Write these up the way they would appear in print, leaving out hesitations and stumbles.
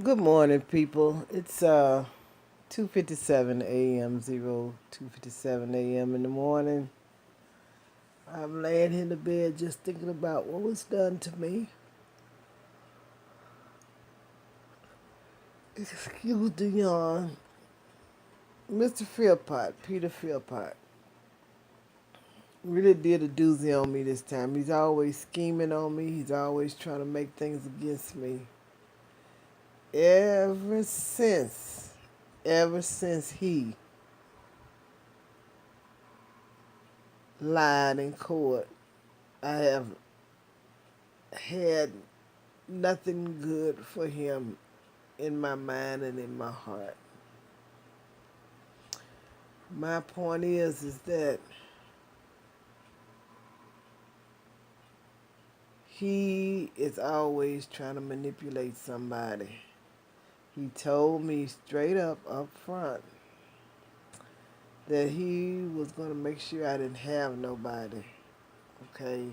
Good morning, people. It's 2:57 a.m. 2:57 a.m. in the morning. I'm laying in the bed just thinking about what was done to me. Excuse the yawn. Mr. Philpott, Peter Philpott, really did a doozy on me this time. He's always scheming on me. He's always trying to make things against me. Ever since, ever since he lied in court, I have had nothing good for him in my mind and in my heart. My point is that he is always trying to manipulate somebody. He told me straight up front that he was going to make sure I didn't have nobody. Okay.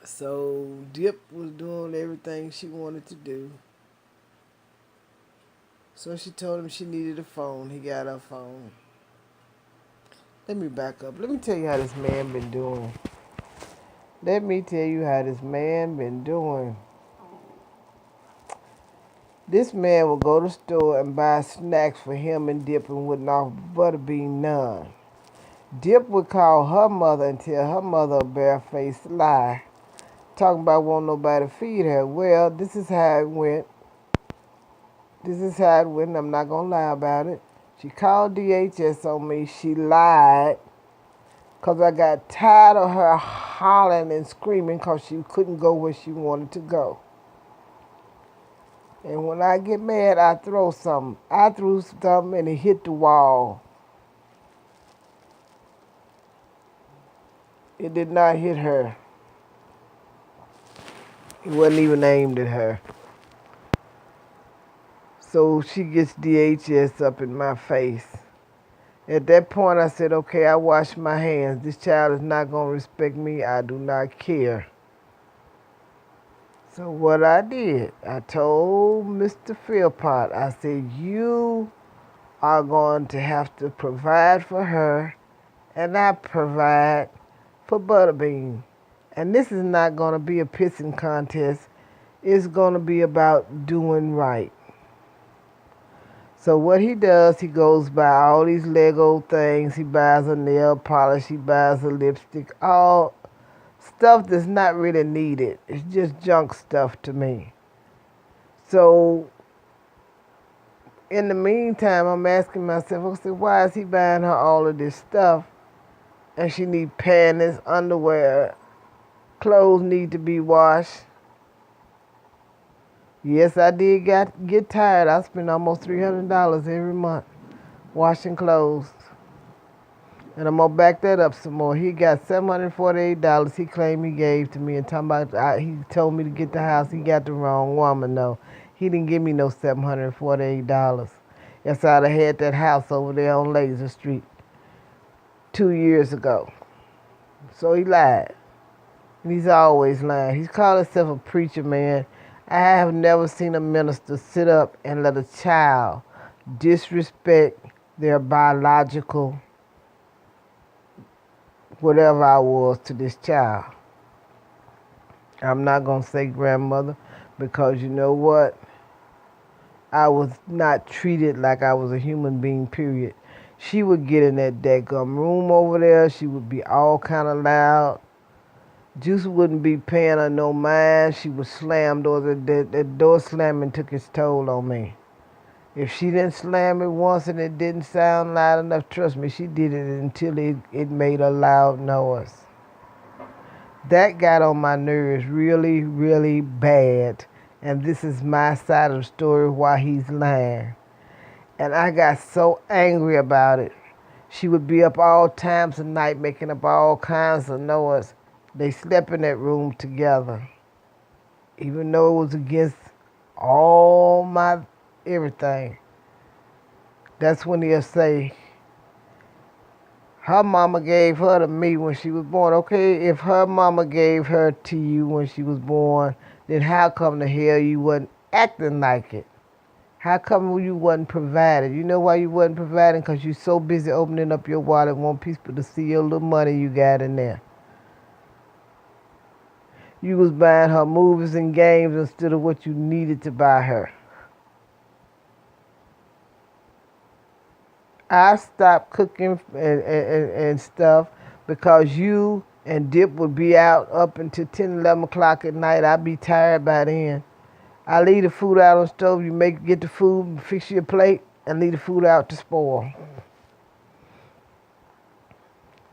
So Dip was doing everything she wanted to do. So she told him she needed a phone. He got her phone. Let me back up. Let me tell you how this man been doing. Let me tell you how this man been doing. This man would go to the store and buy snacks for him and Dip and wouldn't offer Butterbean none. Dip would call her mother and tell her mother a barefaced lie, talking about won't nobody feed her. Well, this is how it went. This is how it went. I'm not gonna lie about it. She called DHS on me. She lied because I got tired of her hollering and screaming because she couldn't go where she wanted to go. And when I get mad, I throw something. I threw something and it hit the wall. It did not hit her. It wasn't even aimed at her. So she gets DHS up in my face. At that point, I said, okay, I wash my hands. This child is not going to respect me. I do not care. So what I did, I told Mr. Philpott, I said, you are going to have to provide for her, and I provide for Butterbean. And this is not going to be a pissing contest. It's going to be about doing right. So what he does, he goes buy all these Lego things. He buys a nail polish. He buys a lipstick. All stuff that's not really needed. It's just junk stuff to me. So in the meantime, I'm asking myself, I said, why is he buying her all of this stuff? And she need panties, underwear, clothes need to be washed. Yes, I did get tired. I spend almost $300 every month washing clothes. And I'm going to back that up some more. He got $748 he claimed he gave to me. And talking about, he told me to get the house. He got the wrong woman, though. He didn't give me no $748. Yes, I'd have had that house over there on Laser Street 2 years ago. So he lied. And he's always lying. He's called himself a preacher, man. I have never seen a minister sit up and let a child disrespect their biological whatever I was to this child. I'm not going to say grandmother because you know what? I was not treated like I was a human being, period. She would get in that daggum room over there. She would be all kind of loud. Juice wouldn't be paying her no mind. She would slam doors. That door slamming took its toll on me. If she didn't slam it once and it didn't sound loud enough, trust me, she did it until it made a loud noise. That got on my nerves really, really bad. And this is my side of the story why he's lying. And I got so angry about it. She would be up all times of night making up all kinds of noise. They slept in that room together. Even though it was against all my everything. That's when he'll say, her mama gave her to me when she was born. Okay, if her mama gave her to you when she was born, then how come the hell you wasn't acting like it? How come you wasn't providing? You know why you wasn't providing? Because you so busy opening up your wallet and want people to see your little money you got in there. You was buying her movies and games instead of what you needed to buy her. I stopped cooking and stuff because you and Dip would be out up until 10, 11 o'clock at night. I'd be tired by then. I leave the food out on the stove. You get the food, fix your plate, and leave the food out to spoil.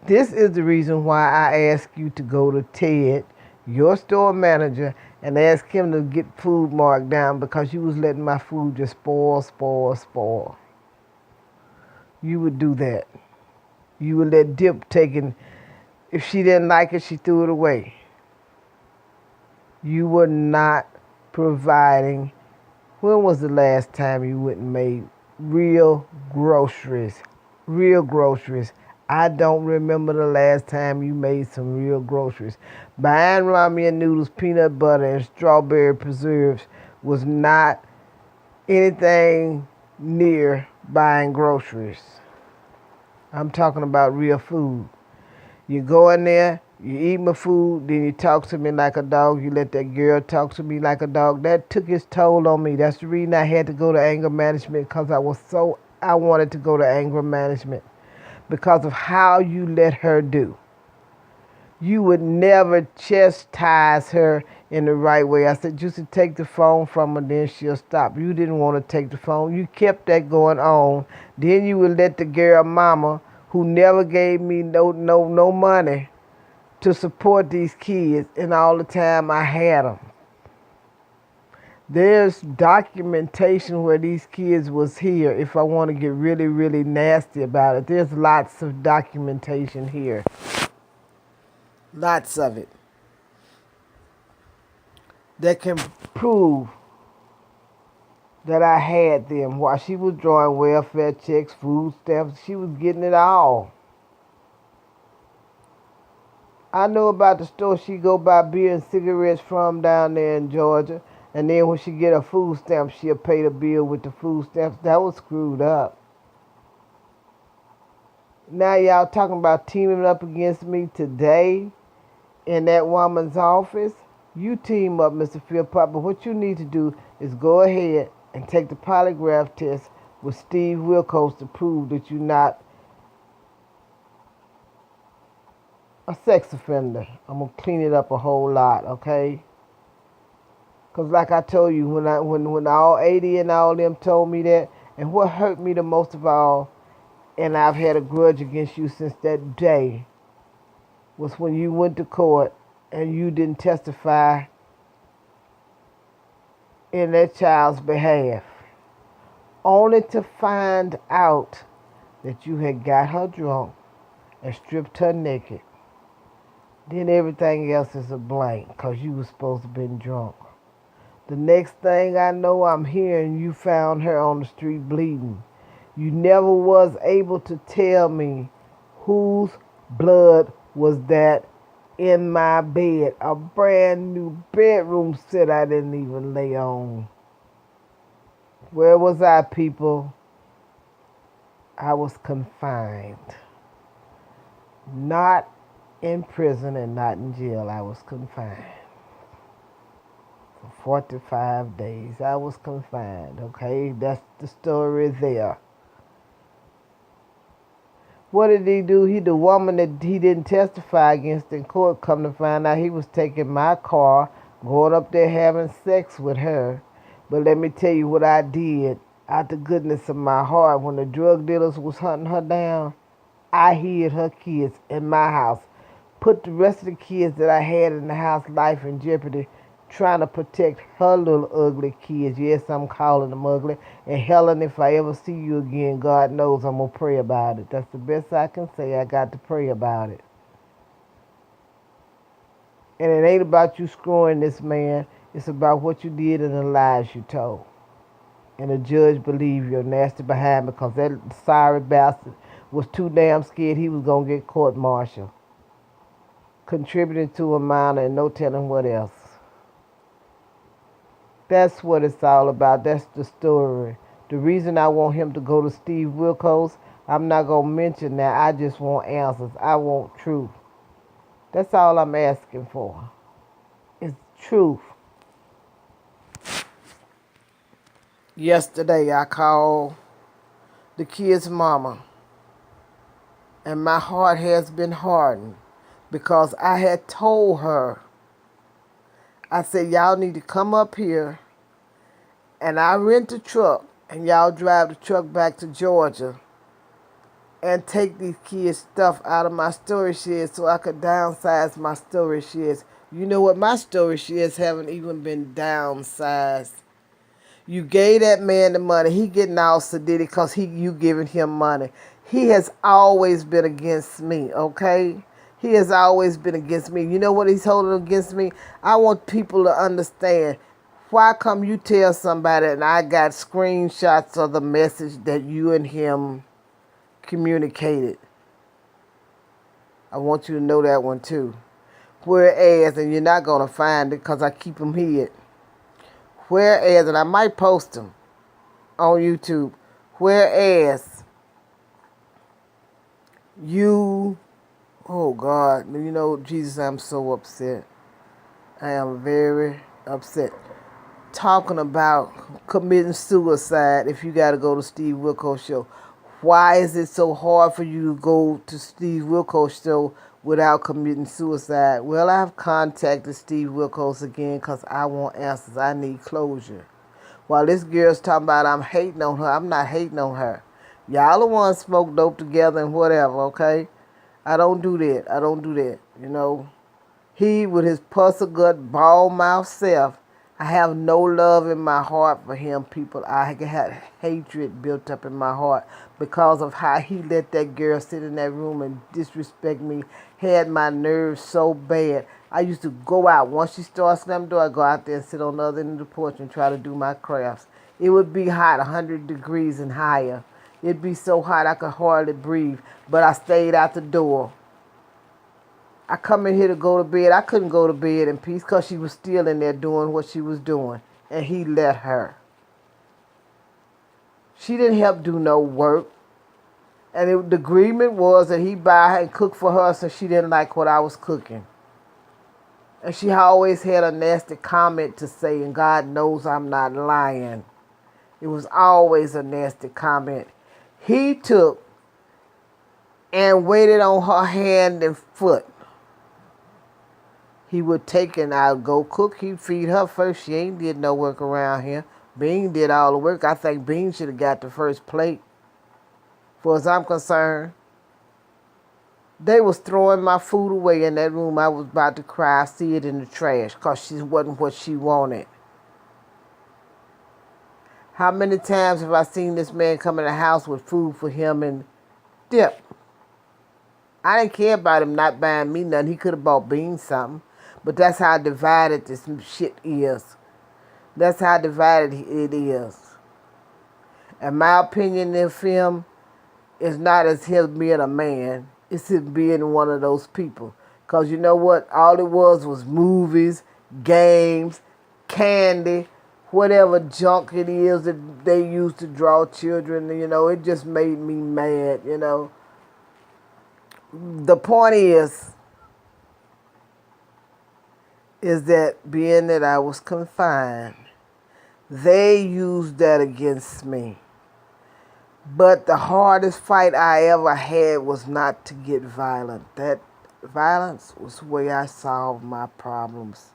This is the reason why I ask you to go to Ted, your store manager, and ask him to get food marked down because you was letting my food just spoil. You would do that. You would let Dip take it. If she didn't like it, she threw it away. You were not providing. When was the last time you went and made real groceries? Real groceries. I don't remember the last time you made some real groceries. Buying ramen noodles, peanut butter, and strawberry preserves was not anything near buying groceries. I'm talking about real food. You go in there, you eat my food, then you talk to me like a dog. You let that girl talk to me like a dog. That took its toll on me. That's the reason I had to go to anger management, because I wanted to go to anger management because of how you let her do. You would never chastise her in the right way. I said, you should take the phone from her, then she'll stop. You didn't want to take the phone. You kept that going on. Then you would let the girl mama, who never gave me no money to support these kids, and all the time I had them. There's documentation where these kids was here. If I want to get really, really nasty about it, there's lots of documentation here. Lots of it that can prove that I had them while she was drawing welfare checks, food stamps. She was getting it all. I know about the store she go buy beer and cigarettes from down there in Georgia, and then when she get her food stamps, she'll pay the bill with the food stamps. That was screwed up. Now y'all talking about teaming up against me today in that woman's office. You team up, Mr. Philpott, but what you need to do is go ahead and take the polygraph test with Steve Wilkos to prove that you're not a sex offender. I'm going to clean it up a whole lot, okay? Because like I told you, when all 80 and all them told me that, and what hurt me the most of all, and I've had a grudge against you since that day, was when you went to court and you didn't testify in that child's behalf, only to find out that you had got her drunk and stripped her naked. Then everything else is a blank because you were supposed to have been drunk. The next thing I know, I'm hearing you found her on the street bleeding. You never was able to tell me whose blood was that in my bed. A brand new bedroom set I didn't even lay on. Where was I, people? I was confined. Not in prison and not in jail. I was confined. For 45 days I was confined, okay? That's the story there. What did he do? The woman that he didn't testify against in court, come to find out he was taking my car, going up there having sex with her. But let me tell you what I did out the goodness of my heart. When the drug dealers was hunting her down, I hid her kids in my house. Put the rest of the kids that I had in the house life in jeopardy, trying to protect her little ugly kids. Yes, I'm calling them ugly. And Helen, if I ever see you again, God knows I'm going to pray about it. That's the best I can say. I got to pray about it. And it ain't about you screwing this man. It's about what you did and the lies you told. And the judge believed your nasty behind because that sorry bastard was too damn scared he was going to get court-martialed. Contributing to a minor and no telling what else. That's what it's all about. That's the story. The reason I want him to go to Steve Wilkos, I'm not going to mention that. I just want answers. I want truth. That's all I'm asking for. It's truth. Yesterday I called the kid's mama, and my heart has been hardened because I had told her, I said, y'all need to come up here and I rent a truck and y'all drive the truck back to Georgia and take these kids' stuff out of my storage shed so I could downsize my storage sheds. You know what? My storage sheds haven't even been downsized. You gave that man the money. He getting all sedity because you giving him money. He has always been against me, okay? He has always been against me. You know what he's holding against me? I want people to understand. Why come you tell somebody and I got screenshots of the message that you and him communicated? I want you to know that one too. Whereas, and you're not going to find it because I keep them hid. Whereas, and I might post them on YouTube. Whereas, oh God, you know, Jesus, I'm so upset. I am very upset. Talking about committing suicide if you got to go to Steve Wilkos' show. Why is it so hard for you to go to Steve Wilkos' show without committing suicide? Well, I've contacted Steve Wilkos again because I want answers. I need closure. While this girl's talking about I'm hating on her, I'm not hating on her. Y'all the ones smoke dope together and whatever, okay? I don't do that. I don't do that, you know. He, with his pussy gut, ball mouth self, I have no love in my heart for him, people. I had hatred built up in my heart because of how he let that girl sit in that room and disrespect me, had my nerves so bad. I used to go out. Once she started slamming the door, I'd go out there and sit on the other end of the porch and try to do my crafts. It would be hot, 100 degrees and higher. It'd be so hot I could hardly breathe, but I stayed out the door. I come in here to go to bed. I couldn't go to bed in peace because she was still in there doing what she was doing. And he let her. She didn't help do no work. And the agreement was that he buy and cook for her so she didn't like what I was cooking. And she always had a nasty comment to say, and God knows I'm not lying. It was always a nasty comment. He took and waited on her hand and foot. He would take and I'd go cook. He'd feed her first. She ain't did no work around here. Bean did all the work. I think Bean should have got the first plate. For as I'm concerned, they was throwing my food away in that room. I was about to cry. I see it in the trash because she wasn't what she wanted. How many times have I seen this man come in the house with food for him and dip? I didn't care about him not buying me nothing. He could have bought Bean something. But that's how divided this shit is. That's how divided it is. And my opinion of him is not as him being a man. It's him being one of those people. Because you know what? All it was movies, games, candy, whatever junk it is that they use to draw children. You know, it just made me mad, you know. The point is that being that I was confined, they used that against me. But the hardest fight I ever had was not to get violent. That violence was the way I solved my problems.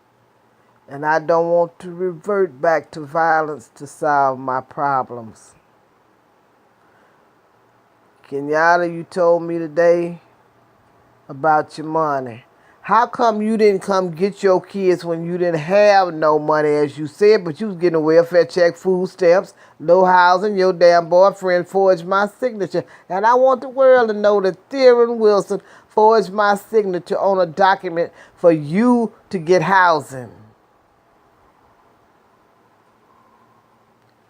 And I don't want to revert back to violence to solve my problems. Kenyatta, you told me today about your money. How come you didn't come get your kids when you didn't have no money, as you said, but you was getting a welfare check, food stamps, low housing, your damn boyfriend forged my signature. And I want the world to know that Theron Wilson forged my signature on a document for you to get housing.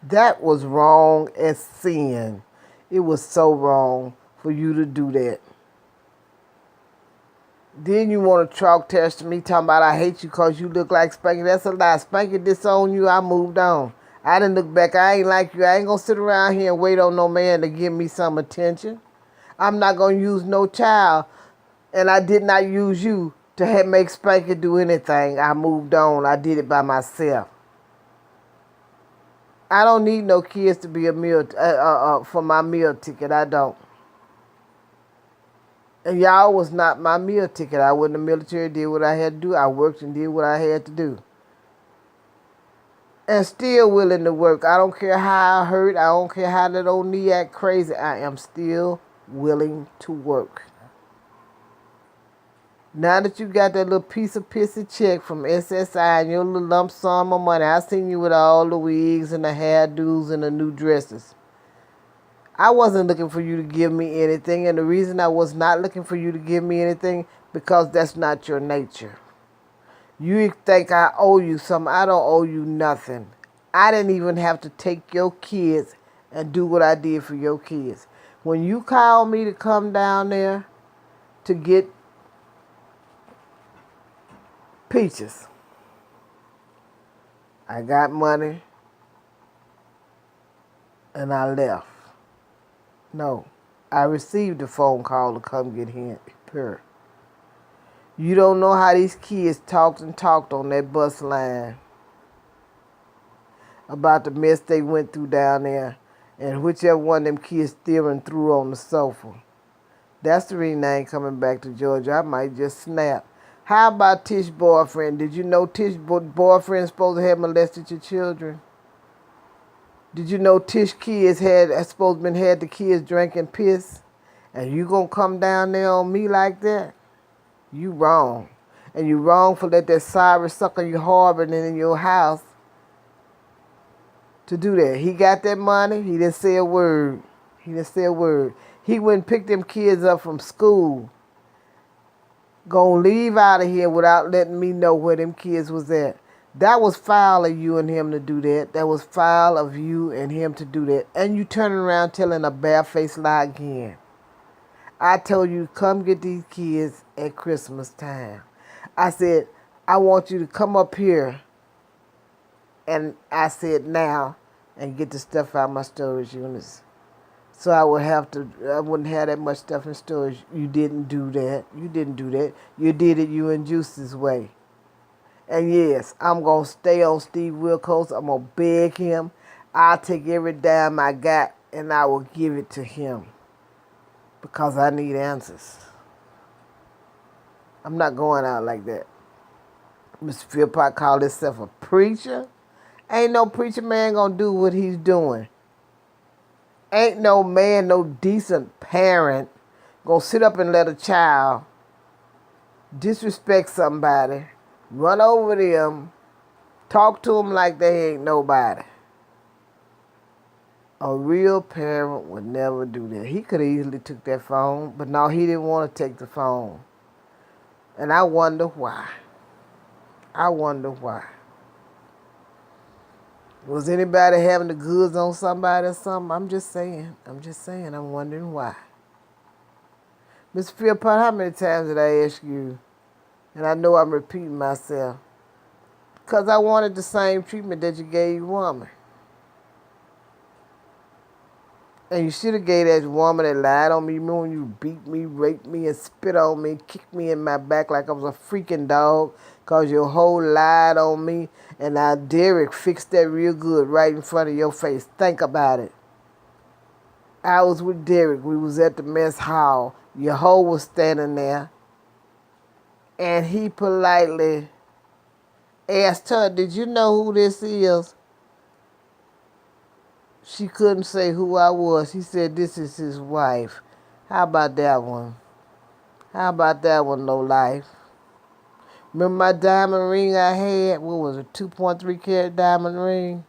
That was wrong as sin. It was so wrong for you to do that. Then you want to talk test me talking about I hate you because you look like Spanky. That's a lie. Spanky disowned you. I moved on. I didn't look back. I ain't like you. I ain't going to sit around here and wait on no man to give me some attention. I'm not going to use no child. And I did not use you to make Spanky do anything. I moved on. I did it by myself. I don't need no kids to be a meal for my meal ticket. I don't. And y'all was not my meal ticket. I went in the military, did what I had to do. I worked and did what I had to do. And still willing to work. I don't care how I hurt. I don't care how that old knee act crazy. I am still willing to work. Now that you got that little piece of pissy check from SSI and your little lump sum of money, I seen you with all the wigs and the hairdos and the new dresses. I wasn't looking for you to give me anything, and the reason I was not looking for you to give me anything, because that's not your nature. You think I owe you something. I don't owe you nothing. I didn't even have to take your kids and do what I did for your kids. When you called me to come down there to get Peaches, I got money and I left. No, I received a phone call to come get her. You don't know how these kids talked on that bus line about the mess they went through down there and whichever one of them kids steering through on the sofa. That's the reason I ain't coming back to Georgia. I might just snap. How about Tish's boyfriend? Did you know Tish's boyfriend supposed to have molested your children? Did you know Tish kids had the kids drinking piss? And you gonna come down there on me like that? You wrong. And you wrong for let that sorry sucker you harboring in your house to do that. He got that money. He didn't say a word. He went and picked them kids up from school. Gonna leave out of here without letting me know where them kids was at. That was foul of you and him to do that. That was foul of you and him to do that. And you turning around telling a barefaced lie again. I told you to come get these kids at Christmas time. I said, I want you to come up here. And I said now and get the stuff out of my storage units. So I wouldn't have that much stuff in storage. You didn't do that. You did it you and Juice's way. And yes, I'm going to stay on Steve Wilkos. I'm going to beg him. I'll take every dime I got and I will give it to him. Because I need answers. I'm not going out like that. Mr. Philpott called himself a preacher. Ain't no preacher man going to do what he's doing. Ain't no man, no decent parent gonna sit up and let a child disrespect somebody, run over them, talk to them like they ain't nobody. A real parent would never do that. He could have easily took that phone, but no, he didn't want to take the phone. And I wonder why. Was anybody having the goods on somebody or something? I'm just saying, I'm wondering why. Mr. Philpott, how many times did I ask you? And I know I'm repeating myself. Because I wanted the same treatment that you gave your woman. And you should have gave that woman that lied on me when you beat me, raped me, and spit on me, kicked me in my back like I was a freaking dog. Because your whole lied on me. And now Derek fixed that real good right in front of your face. Think about it. I was with Derek. We was at the mess hall. Your hoe was standing there. And he politely asked her, did you know who this is? She couldn't say who I was. He said, this is his wife. How about that one? Low life? Remember my diamond ring I had? What was it, 2.3 carat diamond ring?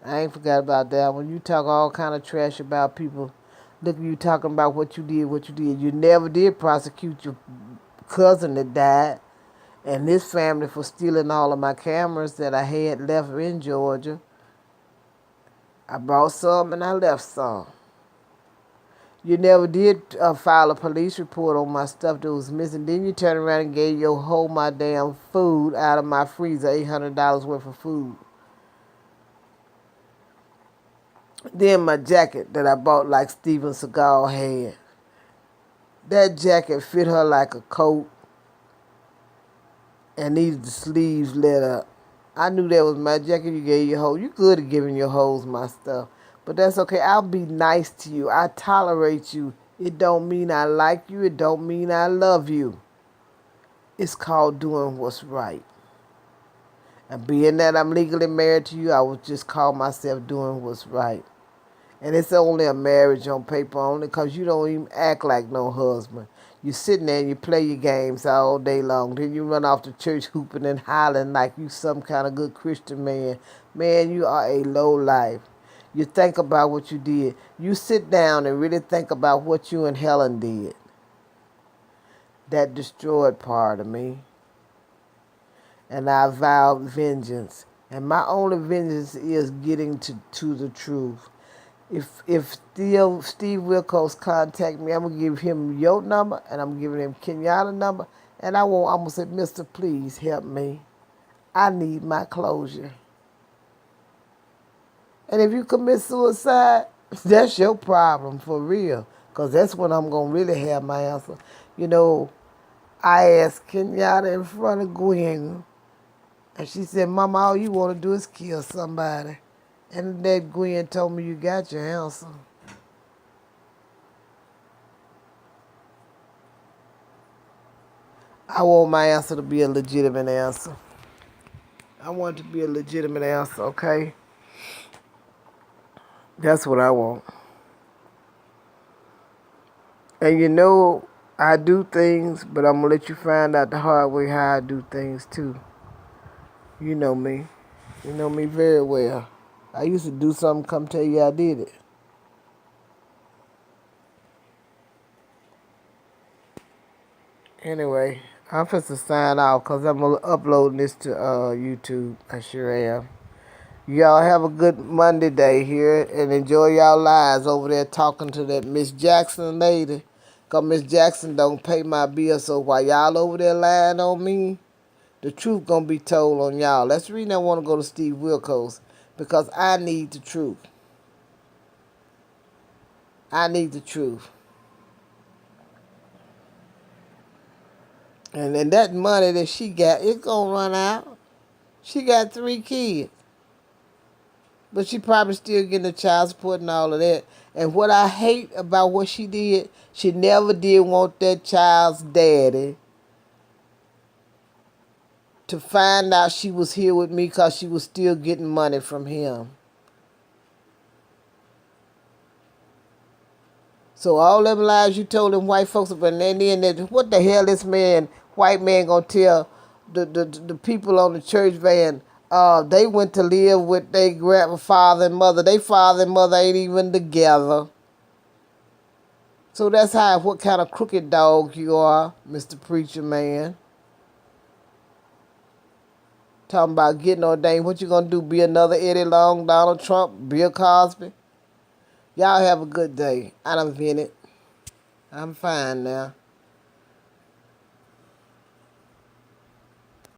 I ain't forgot about that one. You talk all kind of trash about people. Look at you talking about what you did. You never did prosecute your cousin that died and this family for stealing all of my cameras that I had left in Georgia. I brought some and I left some. You never did file a police report on my stuff that was missing. Then you turned around and gave your whole my damn food out of my freezer, $800 worth of food. Then my jacket that I bought like Steven Seagal had. That jacket fit her like a coat and needed the sleeves let up. I knew that was my jacket. You gave your hoe. You good at giving your hoes my stuff. But that's okay. I'll be nice to you. I tolerate you. It don't mean I like you. It don't mean I love you. It's called doing what's right. And being that I'm legally married to you, I would just call myself doing what's right. And it's only a marriage on paper only because you don't even act like no husband. You sitting there and you play your games all day long. Then you run off to church hooping and hollering like you some kind of good Christian man. Man, you are a low life. You think about what you did. You sit down and really think about what you and Helen did. That destroyed part of me. And I vowed vengeance. And my only vengeance is getting to the truth. If Steve Wilkos contact me, I'm gonna give him your number and I'm giving him Kenyatta's number, and I'm gonna say, Mister, please help me. I need my closure. And if you commit suicide, that's your problem for real, because that's when I'm gonna really have my answer. You know, I asked Kenyatta in front of Gwen, and she said, Mama, all you want to do is kill somebody. And that Gwen told me you got your answer. I want my answer to be a legitimate answer. I want it to be a legitimate answer, okay? That's what I want. And you know, I do things, but I'm going to let you find out the hard way how I do things too. You know me. You know me very well. I used to do something, come tell you I did it. Anyway, I'm supposed to sign off because I'm uploading this to YouTube. I sure am. Y'all have a good Monday day here and enjoy y'all lives over there talking to that Miss Jackson lady. Because Miss Jackson don't pay my bill, so while y'all over there lying on me, the truth gonna be told on y'all. That's the reason I want to go to Steve Wilkos, because I need the truth. I need the truth. And then that money that she got, it's gonna run out. She got 3 kids. But she probably still getting the child support and all of that. And what I hate about what she did, she never did want that child's daddy to find out she was here with me because she was still getting money from him. So all them lies you told them white folks, but then what the hell this white man gonna tell the people on the church van? They went to live with their grandfather and mother. Their father and mother ain't even together. So that's what kind of crooked dog you are, Mr. Preacher Man. Talking about getting ordained. What you gonna do? Be another Eddie Long, Donald Trump, Bill Cosby? Y'all have a good day. I done vented. I'm fine now.